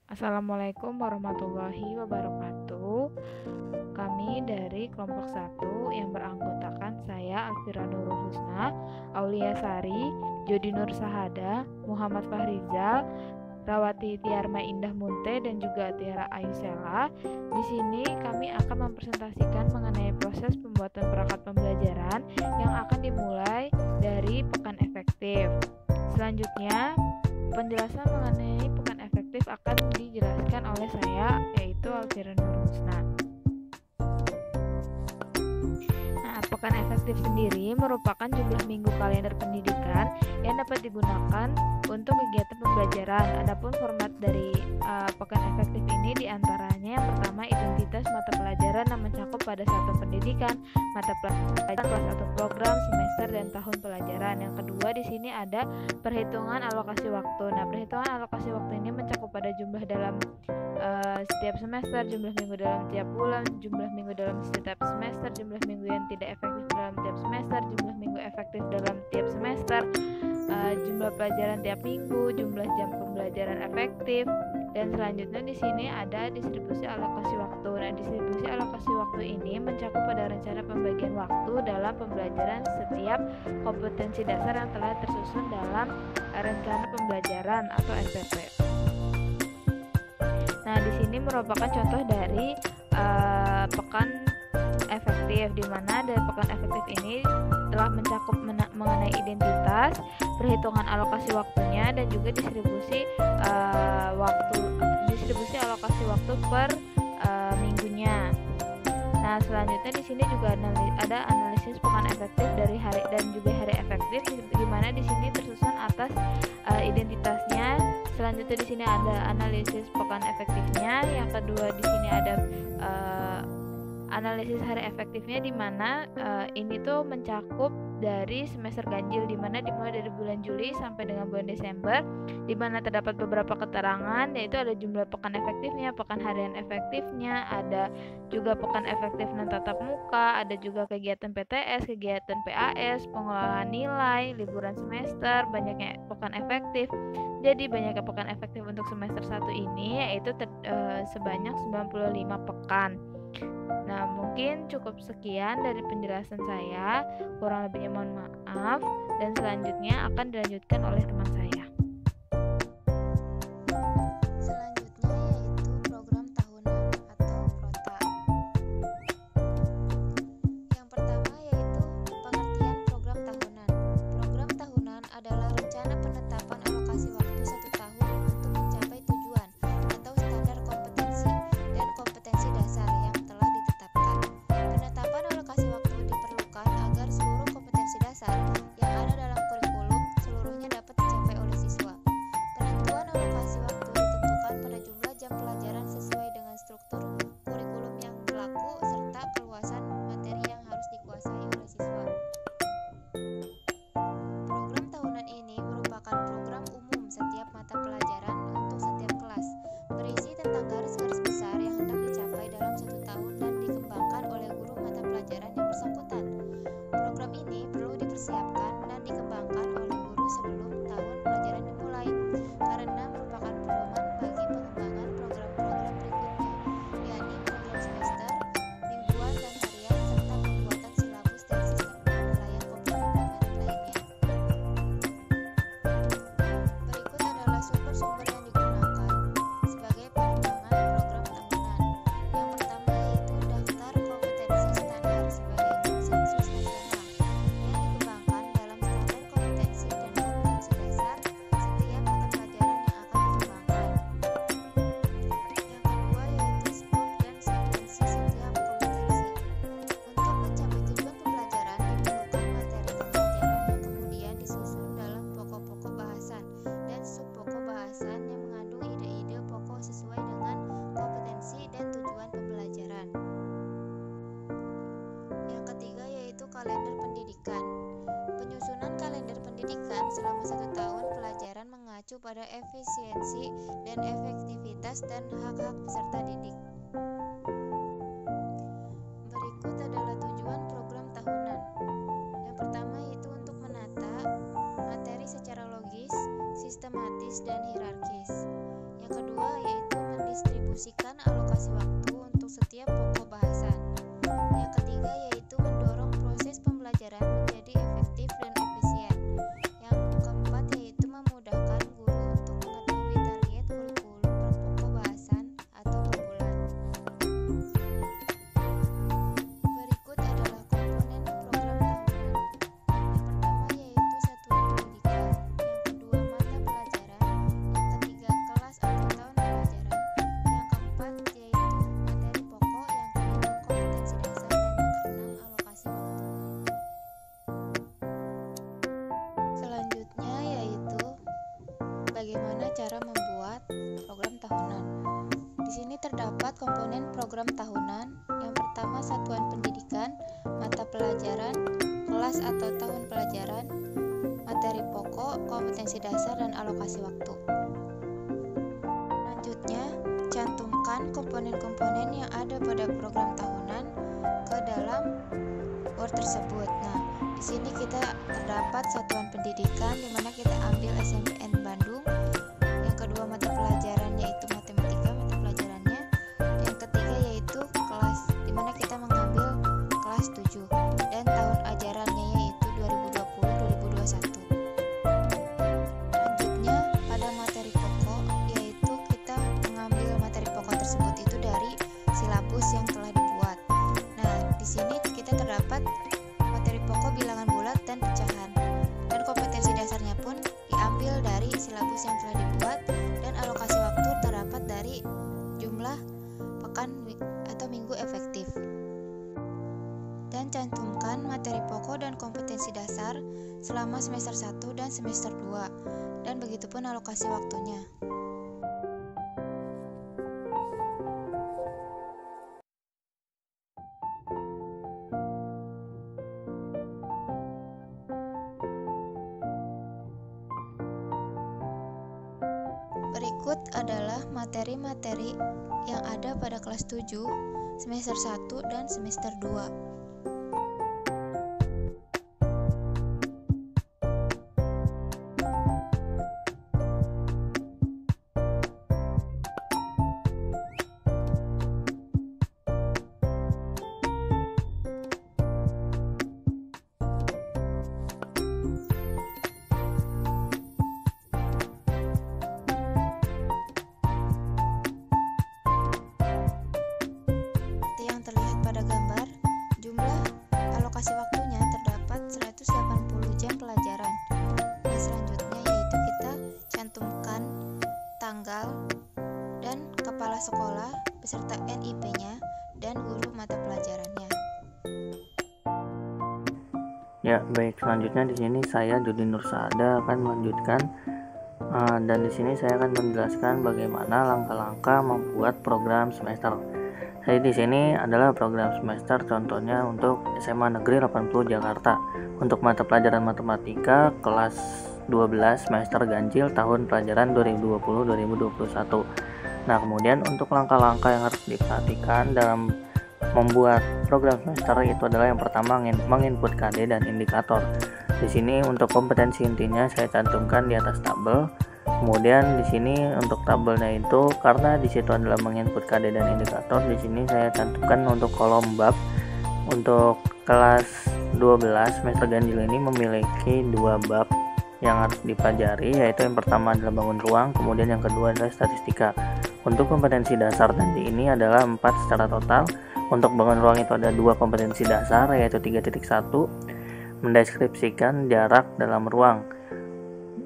Assalamualaikum warahmatullahi wabarakatuh. Kami dari kelompok 1 yang beranggotakan saya Alfira Nurul Husna, Aulia Sari, Jodi Nur Sahada, Muhammad Fahrizal, Rawati Tiarma Indah Munte, dan juga Tiara Ayusela. Di sini kami akan mempresentasikan mengenai proses pembuatan perangkat pembelajaran yang akan dimulai dari pekan efektif. Selanjutnya, penjelasan mengenai pekan efektif akan dijelaskan oleh saya, yaitu Alfira Nurul Husna. Pekan efektif sendiri merupakan jumlah minggu kalender pendidikan yang dapat digunakan untuk kegiatan pembelajaran. Adapun format dari pekan efektif ini diantaranya yang pertama identitas mata pelajaran yang mencakup pada satu pendidikan, mata pelajaran kelas atau program, semester, dan tahun pelajaran. Yang kedua di sini ada perhitungan alokasi waktu. Perhitungan alokasi waktu ini mencakup pada jumlah dalam setiap semester, jumlah minggu dalam tiap bulan, jumlah minggu dalam setiap semester, jumlah minggu yang tidak efektif dalam tiap semester, jumlah minggu efektif dalam tiap semester, jumlah pelajaran tiap minggu, jumlah jam pembelajaran efektif, dan selanjutnya di sini ada distribusi alokasi waktu. Distribusi alokasi waktu ini mencakup pada rencana pembagian waktu dalam pembelajaran setiap kompetensi dasar yang telah tersusun dalam rencana pembelajaran atau RPP. Di sini merupakan contoh dari pekan efektif, di mana dari pekan efektif ini telah mencakup mengenai identitas, perhitungan alokasi waktunya, dan juga distribusi alokasi waktu per minggunya. Selanjutnya di sini juga ada analisis pekan efektif dari hari dan juga hari efektif, di mana di sini tersusun atas identitasnya. Selanjutnya di sini ada analisis pekan efektifnya. Yang kedua di sini ada analisis hari efektifnya, di mana ini tuh mencakup dari semester ganjil, di mana dimulai dari bulan Juli sampai dengan bulan Desember, di mana terdapat beberapa keterangan, yaitu ada jumlah pekan efektifnya, pekan harian efektifnya, ada juga pekan efektif non tatap muka, ada juga kegiatan PTS, kegiatan PAS, pengelolaan nilai, liburan semester, banyaknya pekan efektif. Jadi banyaknya pekan efektif untuk semester 1 ini yaitu sebanyak 95 pekan. Mungkin cukup sekian dari penjelasan saya, kurang lebihnya mohon maaf, dan selanjutnya akan dilanjutkan oleh teman saya. Kalender pendidikan. Penyusunan kalender pendidikan selama 1 tahun pelajaran mengacu pada efisiensi dan efektivitas dan hak-hak peserta didik. Berikut adalah tujuan program tahunan. Yang pertama yaitu untuk menata materi secara logis, sistematis, dan hierarkis. Yang kedua yaitu mendistribusikan alokasi waktu untuk setiap pokok bahasan. Yang ketiga yaitu mendorong proses pembelajaran menjadi efektif dan efisien. Yang keempat yaitu memudahkan guru untuk mengetahui target kurikulum per pokok bahasan atau per bulan. Berikut adalah komponen program tahunan. Yang pertama yaitu satuan pendidikan, yang kedua mata pelajaran, yang ketiga kelas atau tahun pelajaran, yang keempat yaitu materi pokok, yang kelima kompetensi dasar, dan yang keenam alokasi waktu. Selanjutnya yaitu bagaimana cara membuat program tahunan. Di sini terdapat komponen program tahunan. Yang pertama satuan pendidikan, mata pelajaran, kelas atau tahun pelajaran, materi pokok, kompetensi dasar, dan alokasi waktu. Selanjutnya, cantumkan komponen-komponen yang ada pada program tahunan ke dalam Word tersebut. Nah, di sini kita terdapat satuan pendidikan di mana kita ambil SMPN Bandung. Yang kedua mata pelajaran yaitu matematika, mata pelajarannya. Yang ketiga yaitu kelas di mana kita mengambil kelas 7 dan tahun ajarannya yaitu 2020-2021. Selanjutnya pada materi pokok yaitu kita mengambil materi pokok tersebut itu dari silabus yang telah dibuat. Nah, di sini kita terdapat materi pokok bilangan bulat dan pecahan. Dan kompetensi dasarnya pun diambil dari silabus yang telah dibuat, dan alokasi waktu terdapat dari jumlah pekan atau minggu efektif. Dan cantumkan materi pokok dan kompetensi dasar selama semester 1 dan semester 2, dan begitupun alokasi waktunya. Berikut adalah materi-materi yang ada pada kelas 7, semester 1, dan semester 2. Alokasi waktunya terdapat 180 jam pelajaran. Nah, selanjutnya yaitu kita cantumkan tanggal dan kepala sekolah beserta NIP-nya dan guru mata pelajarannya. Ya, baik. Selanjutnya di sini saya Judi Nur Saada akan melanjutkan dan di sini saya akan menjelaskan bagaimana langkah-langkah membuat program semester. Jadi di sini adalah program semester, contohnya untuk SMA Negeri 80 Jakarta. Untuk mata pelajaran matematika kelas 12 semester ganjil tahun pelajaran 2020-2021. Nah, kemudian untuk langkah-langkah yang harus diperhatikan dalam membuat program semester itu adalah yang pertama menginput KD dan indikator. Di sini untuk kompetensi intinya saya cantumkan di atas tabel. Kemudian di sini untuk tabelnya itu karena di situ adalah menginput KD dan indikator, di sini saya cantumkan untuk kolom bab. Untuk kelas 12 semester ganjil ini memiliki 2 bab yang harus dipelajari, yaitu yang pertama adalah bangun ruang, kemudian yang kedua adalah statistika. Untuk kompetensi dasar nanti ini adalah 4 secara total. Untuk bangun ruang itu ada 2 kompetensi dasar, yaitu 3.1 mendeskripsikan jarak dalam ruang.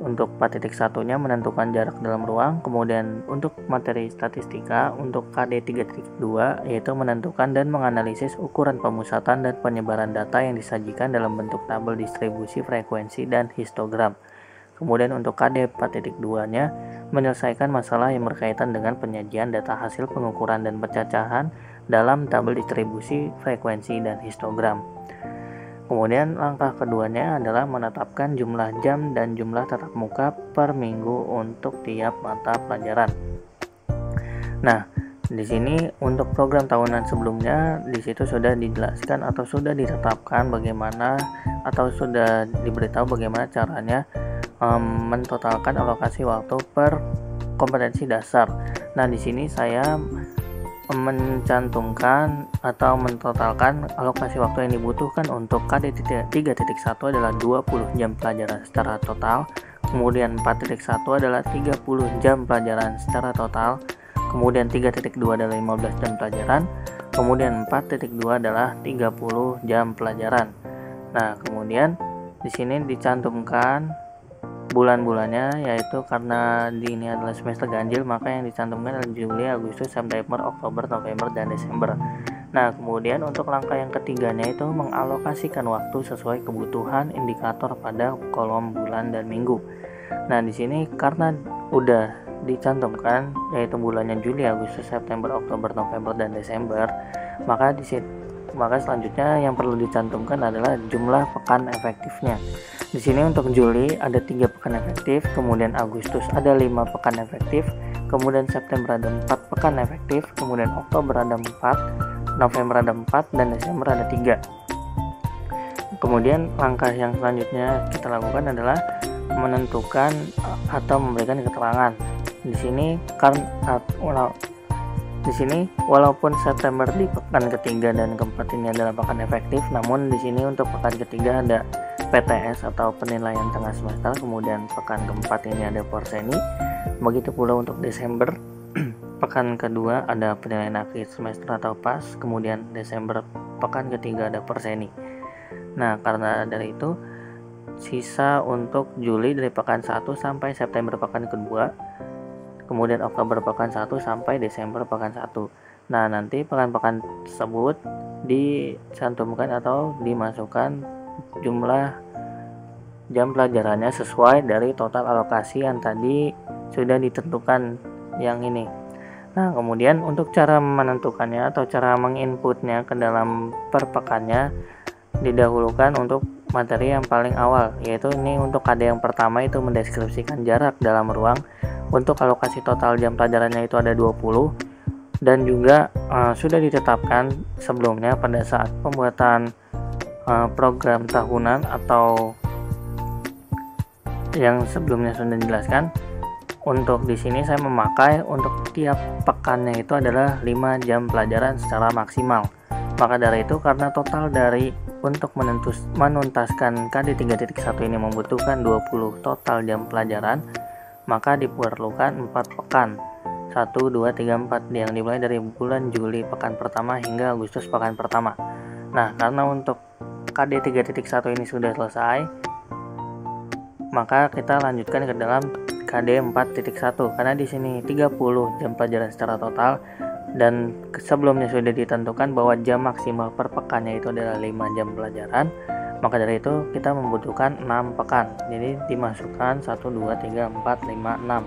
Untuk 4.1-nya menentukan jarak dalam ruang. Kemudian untuk materi statistika untuk KD 3.2 yaitu menentukan dan menganalisis ukuran pemusatan dan penyebaran data yang disajikan dalam bentuk tabel distribusi frekuensi dan histogram. Kemudian untuk KD 4.2-nya menyelesaikan masalah yang berkaitan dengan penyajian data hasil pengukuran dan pencacahan dalam tabel distribusi frekuensi dan histogram. Kemudian langkah keduanya adalah menetapkan jumlah jam dan jumlah tatap muka per minggu untuk tiap mata pelajaran. Nah, di sini untuk program tahunan sebelumnya di situ sudah dijelaskan atau sudah ditetapkan bagaimana atau sudah diberitahu bagaimana caranya mentotalkan alokasi waktu per kompetensi dasar. Nah, di sini saya mencantumkan atau mentotalkan alokasi waktu yang dibutuhkan untuk KD 3.1 adalah 20 jam pelajaran secara total, kemudian 4.1 adalah 30 jam pelajaran secara total, kemudian 3.2 adalah 15 jam pelajaran, kemudian 4.2 adalah 30 jam pelajaran. Nah, kemudian di sini dicantumkan bulan-bulannya, yaitu karena ini adalah semester ganjil, maka yang dicantumkan adalah Juli, Agustus, September, Oktober, November, dan Desember. Nah, kemudian untuk langkah yang ketiganya itu mengalokasikan waktu sesuai kebutuhan indikator pada kolom bulan dan minggu. Nah, di sini karena udah dicantumkan yaitu bulannya Juli, Agustus, September, Oktober, November, dan Desember, maka selanjutnya yang perlu dicantumkan adalah jumlah pekan efektifnya. Di sini untuk Juli ada 3 pekan efektif, kemudian Agustus ada 5 pekan efektif, kemudian September ada 4 pekan efektif, kemudian Oktober ada 4, November ada 4, dan Desember ada 3. Kemudian langkah yang selanjutnya kita lakukan adalah menentukan atau memberikan keterangan. Di sini walaupun September di pekan ketiga dan keempat ini adalah pekan efektif, namun di sini untuk pekan ketiga ada PTS atau penilaian tengah semester, kemudian pekan keempat ini ada porseni. Begitu pula untuk Desember, pekan kedua ada penilaian akhir semester atau PAS, kemudian Desember pekan ketiga ada porseni. Nah, karena dari itu sisa untuk Juli dari pekan 1 sampai September pekan kedua, kemudian Oktober pekan 1 sampai Desember pekan 1. Nah, nanti pekan-pekan tersebut dicantumkan atau dimasukkan jumlah jam pelajarannya sesuai dari total alokasi yang tadi sudah ditentukan yang ini. Nah, kemudian untuk cara menentukannya atau cara menginputnya ke dalam per pekannya didahulukan untuk materi yang paling awal, yaitu ini untuk KD yang pertama itu mendeskripsikan jarak dalam ruang. Untuk alokasi total jam pelajarannya itu ada 20, dan juga sudah ditetapkan sebelumnya pada saat pembuatan program tahunan atau yang sebelumnya sudah dijelaskan. Untuk di sini saya memakai untuk tiap pekannya itu adalah 5 jam pelajaran secara maksimal. Maka dari itu, karena total dari untuk menuntaskan KD 3.1 ini membutuhkan 20 total jam pelajaran, maka diperlukan 4 pekan, 1, 2, 3, 4 yang dimulai dari bulan Juli pekan pertama hingga Agustus pekan pertama. Nah, karena untuk KD 3.1 ini sudah selesai, maka kita lanjutkan ke dalam KD 4.1 karena di sini 30 jam pelajaran secara total, dan sebelumnya sudah ditentukan bahwa jam maksimal per pekannya itu adalah 5 jam pelajaran. Maka dari itu kita membutuhkan 6 pekan. Jadi dimasukkan 1, 2, 3, 4, 5, 6.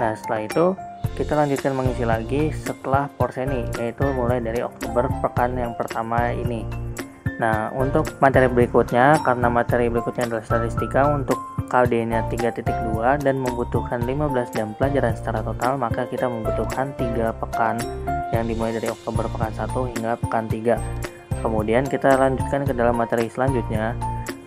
Nah, setelah itu kita lanjutkan mengisi lagi setelah porseni, yaitu mulai dari Oktober pekan yang pertama ini. Nah, untuk materi berikutnya, karena materi berikutnya adalah statistika, untuk KD-nya 3.2 dan membutuhkan 15 jam pelajaran secara total, maka kita membutuhkan 3 pekan yang dimulai dari Oktober pekan 1 hingga pekan 3. Kemudian kita lanjutkan ke dalam materi selanjutnya.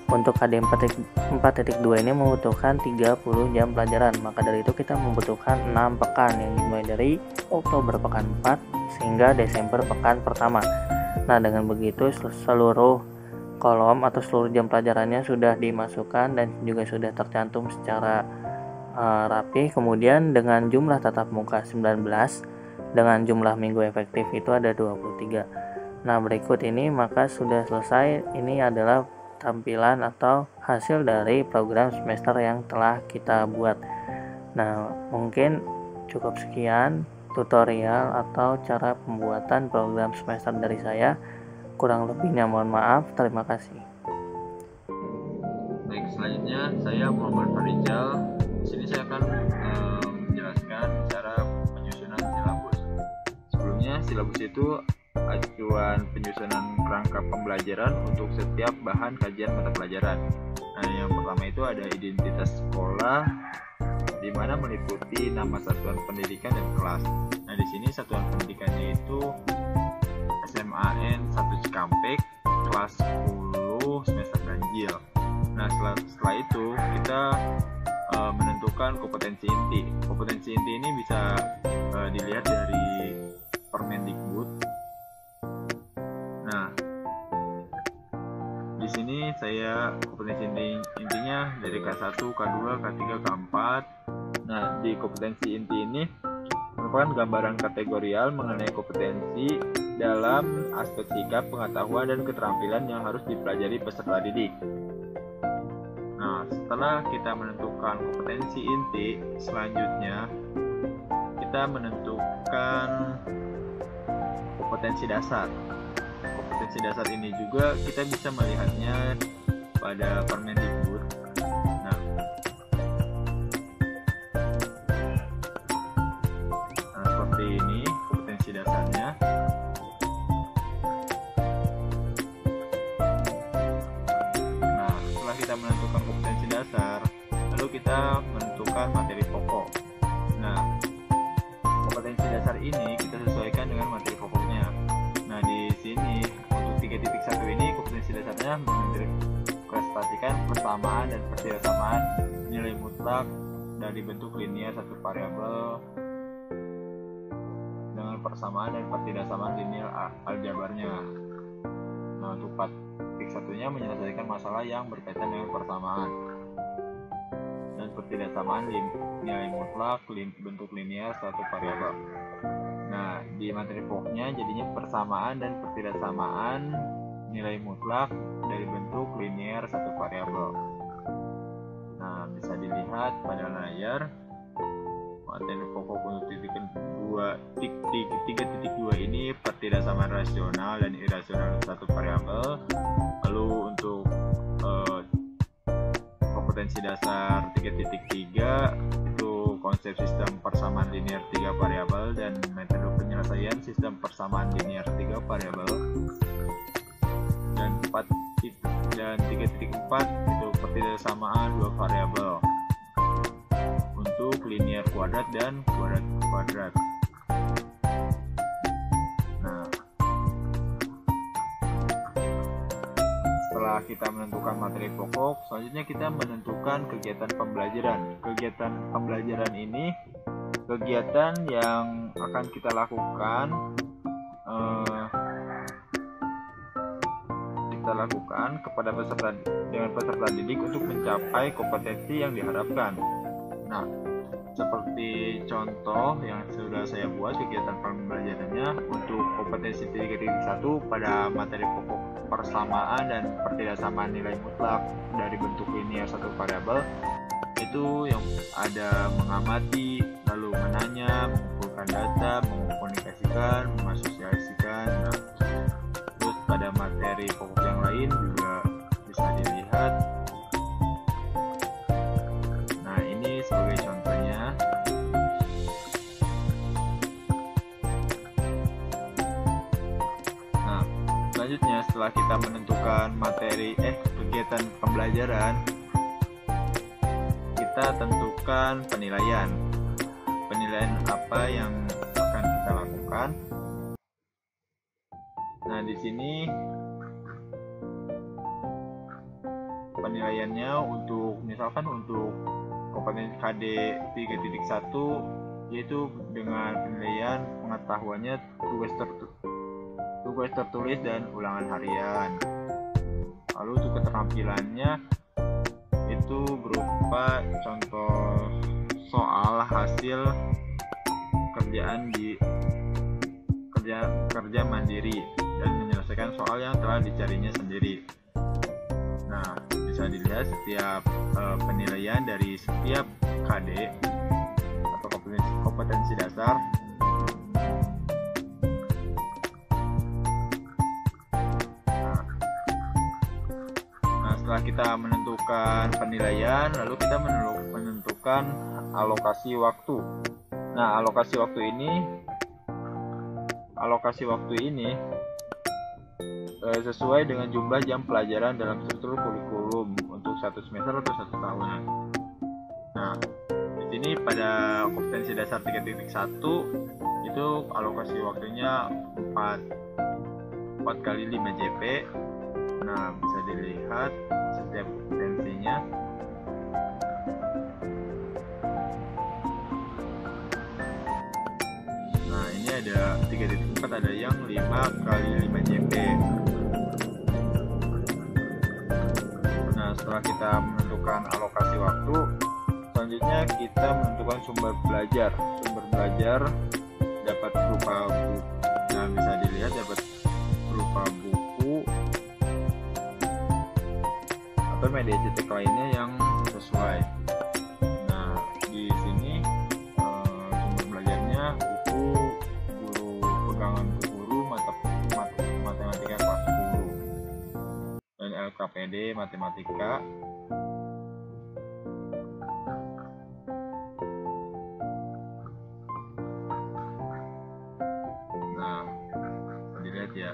Untuk KD 4.2 ini membutuhkan 30 jam pelajaran, maka dari itu kita membutuhkan 6 pekan yang dimulai dari Oktober pekan 4 sehingga Desember pekan pertama. Nah, dengan begitu seluruh kolom atau seluruh jam pelajarannya sudah dimasukkan dan juga sudah tercantum secara rapi. Kemudian dengan jumlah tatap muka 19, dengan jumlah minggu efektif itu ada 23. Nah, berikut ini maka sudah selesai. Ini adalah tampilan atau hasil dari program semester yang telah kita buat. Nah, mungkin cukup sekian tutorial atau cara pembuatan program semester dari saya. Kurang lebihnya mohon maaf. Terima kasih. Baik, selanjutnya saya Muhammad Farijal. Di sini saya akan menjelaskan cara penyusunan silabus. Sebelumnya, silabus itu acuan penyusunan kerangka pembelajaran untuk setiap bahan kajian mata pelajaran. Nah, yang pertama itu ada identitas sekolah, di mana meliputi nama satuan pendidikan dan kelas. Nah, di sini satuan pendidikannya itu SMAN 1 Cikampek, kelas 10 semester ganjil. Nah, setelah itu kita menentukan kompetensi inti. Kompetensi inti ini bisa saya kompetensi intinya dari K1, K2, K3, K4. Nah, di kompetensi inti ini merupakan gambaran kategorial mengenai kompetensi dalam aspek sikap, pengetahuan, dan keterampilan yang harus dipelajari peserta didik. Nah, setelah kita menentukan kompetensi inti, selanjutnya kita menentukan kompetensi dasar. Kompetensi dasar ini juga kita bisa melihatnya pada Permendikbud. Nah, seperti ini kompetensi dasarnya. Nah, setelah kita menentukan kompetensi dasar, lalu kita menentukan materi pokok. Nah, kompetensi dasar ini kita sesuaikan dengan materi pokoknya. Nah, di sini untuk 3.1 ini kompetensi dasarnya mempresentasikan persamaan dan pertidaksamaan nilai mutlak dari bentuk linear satu variabel dengan persamaan dan pertidaksamaan linear aljabarnya. Nah, untuk 4.1-nya menyelesaikan masalah yang berkaitan dengan persamaan dan pertidaksamaan nilai mutlak bentuk linear suatu variabel. Nah, di materi pokoknya jadinya persamaan dan pertidaksamaan nilai mutlak dari bentuk linear satu variabel. Nah, bisa dilihat pada layar materi pokok untuk 3.2 ini pertidaksamaan rasional dan irasional satu variabel. Lalu untuk kompetensi dasar 3.3 itu konsep sistem persamaan linear 3 variabel dan metode penyelesaian sistem persamaan linear 3 variabel. Dan 3.4 itu pertidaksamaan 2 variabel untuk linear kuadrat dan kuadrat. Nah, setelah kita menentukan materi pokok, selanjutnya kita menentukan kegiatan pembelajaran. Kegiatan pembelajaran ini kegiatan yang akan kita lakukan kepada peserta didik untuk mencapai kompetensi yang diharapkan. Nah, seperti contoh yang sudah saya buat kegiatan pembelajarannya untuk kompetensi 3.1 pada materi pokok persamaan dan pertidaksamaan nilai mutlak dari bentuk linear satu variabel, itu yang ada mengamati, lalu menanya, mengumpulkan data, mengkomunikasikan, mengasosiasikan. Nah, terus pada materi pokok yang lain juga bisa dilihat. Nah, ini sebagai contohnya. Nah, selanjutnya setelah kita menentukan kegiatan pembelajaran, kita tentukan penilaian. Penilaian apa yang akan kita lakukan? Nah, di sini penilaiannya untuk kompetensi KD 3.1 yaitu dengan penilaian pengetahuannya tugas tertulis dan ulangan harian. Lalu untuk keterampilannya itu berupa contoh soal hasil kerja mandiri dan menyelesaikan soal yang telah dicarinya sendiri. Nah, bisa dilihat setiap penilaian dari setiap KD atau kompetensi dasar. Nah, setelah kita menentukan penilaian, lalu kita menentukan alokasi waktu. Nah, alokasi waktu ini sesuai dengan jumlah jam pelajaran dalam struktur kurikulum untuk satu semester atau 1 tahun. Nah, di sini pada kompetensi dasar 3.1 itu alokasi waktunya 4 kali 5 JP. Nah, bisa dilihat setiap kompetensinya. Nah, ini ada 3.4, ada yang 5 kali 5 JP. setelah kita menentukan alokasi waktu, selanjutnya kita menentukan sumber belajar. Sumber belajar dapat berupa buku, nah bisa dilihat dapat berupa buku atau media cetak lainnya yang sesuai. Nah, di sini sumber belajarnya buku guru pegangan guru matematika kelas 10 dan LKPD matematika. Nah, dilihat ya.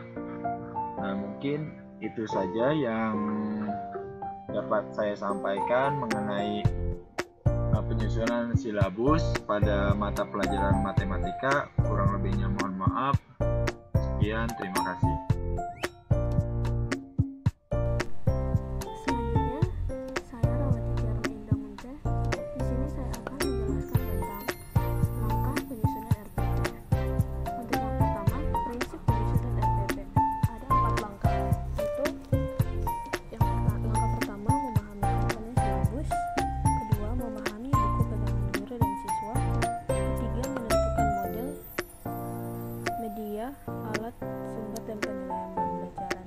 Nah, mungkin itu saja yang dapat saya sampaikan mengenai penyusunan silabus pada mata pelajaran matematika. Kurang lebihnya mohon maaf. Sekian, terima kasih. Selanjutnya, saya Rawati Dharma Indah Munte. Di sini saya akan menjelaskan tentang langkah penyusunan RPP. Untuk yang pertama, prinsip penyusunan RPP. Ada 4 langkah, yaitu langkah pertama memahami komponen silabus, kedua memahami buku pegangan guru dan siswa, ketiga menentukan model, media, alat, sumber dan penilaian pembelajaran,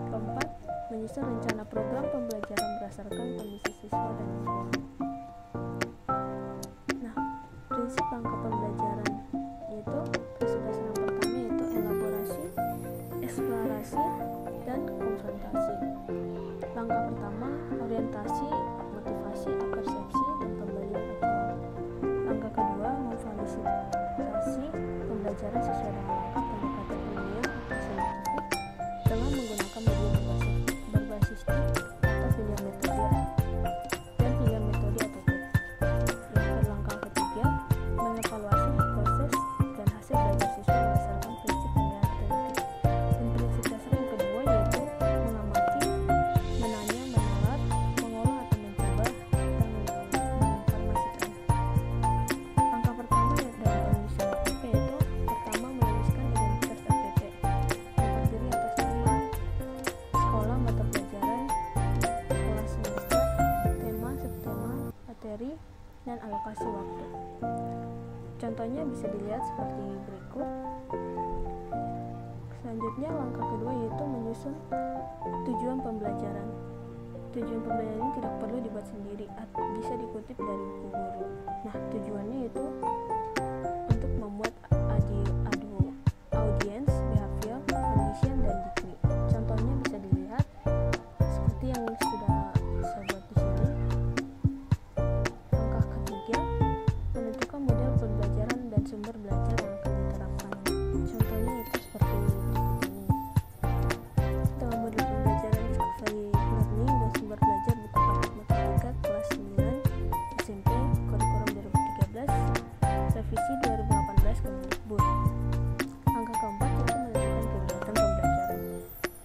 keempat menyusun rencana program pembelajaran berdasarkan kondisi siswa dan lingkungan. Nah, prinsip langkah pembelajaran yaitu prinsip yang pertama yaitu elaborasi, eksplorasi, dan konfrontasi. Langkah pertama orientasi, motivasi, persepsi, dan pembalian acuan. Langkah kedua memfasilitasi pembelajaran sesuai dengan langkah pendekatan ilmiah atau saintifik dengan menggunakan media berbasis TIK atau pilihan metode dan pilihan metode atau TIK. Yang langkah ketiga mengevaluasi proses dan hasil belajar siswa berdasarkan prinsip penilaian atau TIK. Dan prinsip dasar yang kedua yaitu mengamati, menanya, menalar, mengolah atau mencoba, dan menginformasikan. Langkah pertama dalam penyusunan RPP yaitu pertama menuliskan identitas RPP yang terdiri atas nama, sekolah, mata pelajaran, kelas semester, tema, subtema, materi, dan alokasi waktu. Contohnya bisa dilihat seperti berikut. Selanjutnya langkah kedua yaitu menyusun tujuan pembelajaran. Tujuan pembelajaran ini tidak perlu dibuat sendiri, bisa dikutip dari buku guru. Nah, tujuannya itu untuk membuat audience, behavior, condition, dan degree. Contohnya bisa dilihat seperti yang sudah saya buat di sini. Langkah ketiga, menentukan model pembelajaran dan sumber belajar yang akan diterapkan. Contohnya itu seperti berikut ini. Dalam model pembelajaran Discovery Learning dan sumber belajar buku paket matematika kelas 9 SMP kurikulum 2013 revisi 2018 Kemdikbud. Langkah keempat yaitu menentukan kegiatan pembelajaran.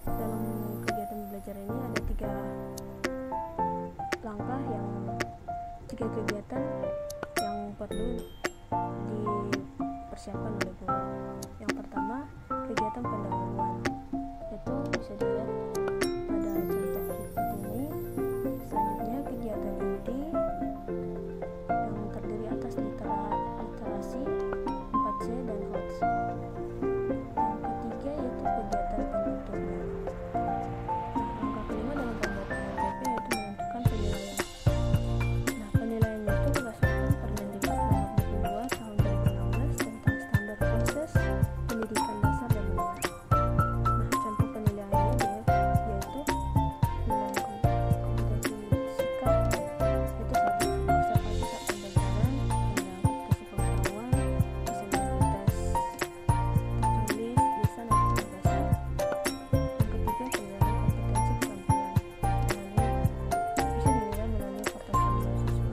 Dalam kegiatan pembelajaran ini ada 3 langkah tiga kegiatan yang perlu dipersiapkan oleh guru. Yang pertama, kegiatan pendahuluan, itu bisa dilihat pada contoh berikut ini. Selanjutnya, kegiatan inti yang terdiri atas literasi, 4C, dan HOTS. Yang ketiga yaitu kegiatan penutupnya. Langkah kelima dalam pembuatan RPP yaitu menentukan penilaian. Nah, penilaiannya itu berdasarkan Permendikbud Nomor 22 Tahun 2016 tentang standar proses pendidikan dasar dan menengah. Nah, contoh penilaiannya yaitu penilaian kompetensi sikap, itu satu observasi saat pembelajaran, penilaian aplikasi pengetahuan, disabilitas tertulis, lisan, dan komunikasi. Yang ketiga, penilaian kompetensi keterampilan bisa dinilai melalui portofolio siswa.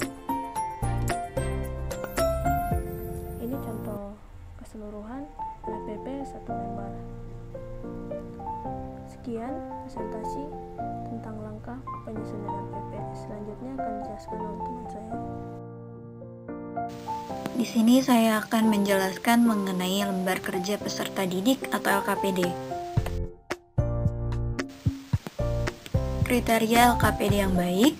Ini contoh keseluruhan RPP 1 lembar. Sekian presentasi tentang langkah penyusunan RPP. Selanjutnya akan dijelaskan oleh teman saya. Di sini saya akan menjelaskan mengenai lembar kerja peserta didik atau LKPD. Kriteria LKPD yang baik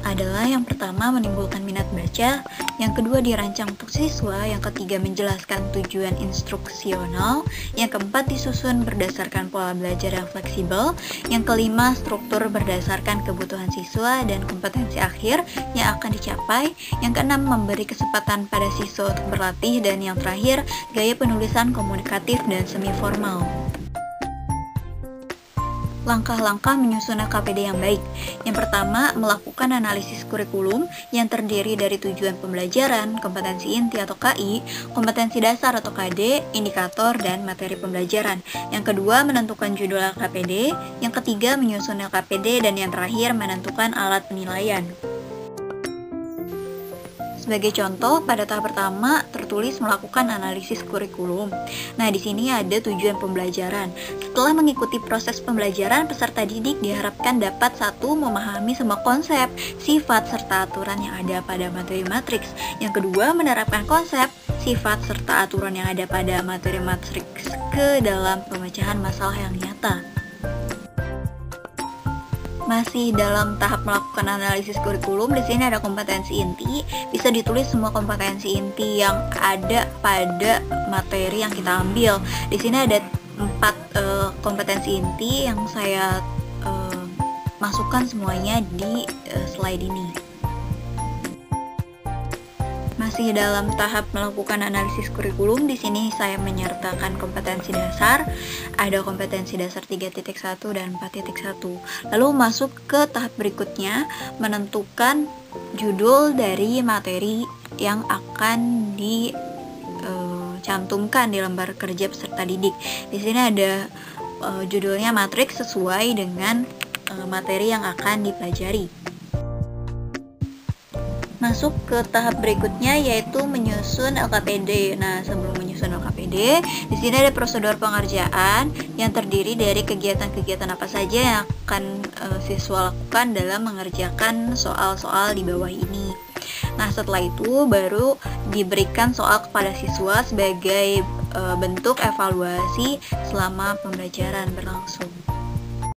adalah yang pertama menimbulkan minat baca, yang kedua dirancang untuk siswa, yang ketiga menjelaskan tujuan instruksional, yang keempat disusun berdasarkan pola belajar yang fleksibel, yang kelima struktur berdasarkan kebutuhan siswa dan kompetensi akhir yang akan dicapai, yang keenam memberi kesempatan pada siswa untuk berlatih, dan yang terakhir gaya penulisan komunikatif dan semi formal. Langkah-langkah menyusun LKPD yang baik. Yang pertama, melakukan analisis kurikulum yang terdiri dari tujuan pembelajaran, kompetensi inti atau KI, kompetensi dasar atau KD, indikator, dan materi pembelajaran. Yang kedua, menentukan judul LKPD. Yang ketiga, menyusun LKPD. Dan yang terakhir, menentukan alat penilaian. Sebagai contoh, pada tahap pertama tertulis melakukan analisis kurikulum. Nah, di sini ada tujuan pembelajaran. Setelah mengikuti proses pembelajaran, peserta didik diharapkan dapat 1. Memahami semua konsep, sifat, serta aturan yang ada pada materi matriks. Yang kedua, menerapkan konsep, sifat, serta aturan yang ada pada materi matriks ke dalam pemecahan masalah yang nyata. Masih dalam tahap melakukan analisis kurikulum, di sini ada kompetensi inti. Bisa ditulis semua kompetensi inti yang ada pada materi yang kita ambil. Di sini ada 4 kompetensi inti yang saya masukkan semuanya di slide ini. Masih dalam tahap melakukan analisis kurikulum, di sini saya menyertakan kompetensi dasar. Ada kompetensi dasar 3.1 dan 4.1. Lalu masuk ke tahap berikutnya, menentukan judul dari materi yang akan dicantumkan di lembar kerja peserta didik. Di sini ada judulnya matriks sesuai dengan materi yang akan dipelajari. Masuk ke tahap berikutnya, yaitu menyusun LKPD. Nah, sebelum menyusun LKPD, di sini ada prosedur pengerjaan yang terdiri dari kegiatan-kegiatan apa saja yang akan siswa lakukan dalam mengerjakan soal-soal di bawah ini. Nah, setelah itu baru diberikan soal kepada siswa sebagai bentuk evaluasi selama pembelajaran berlangsung.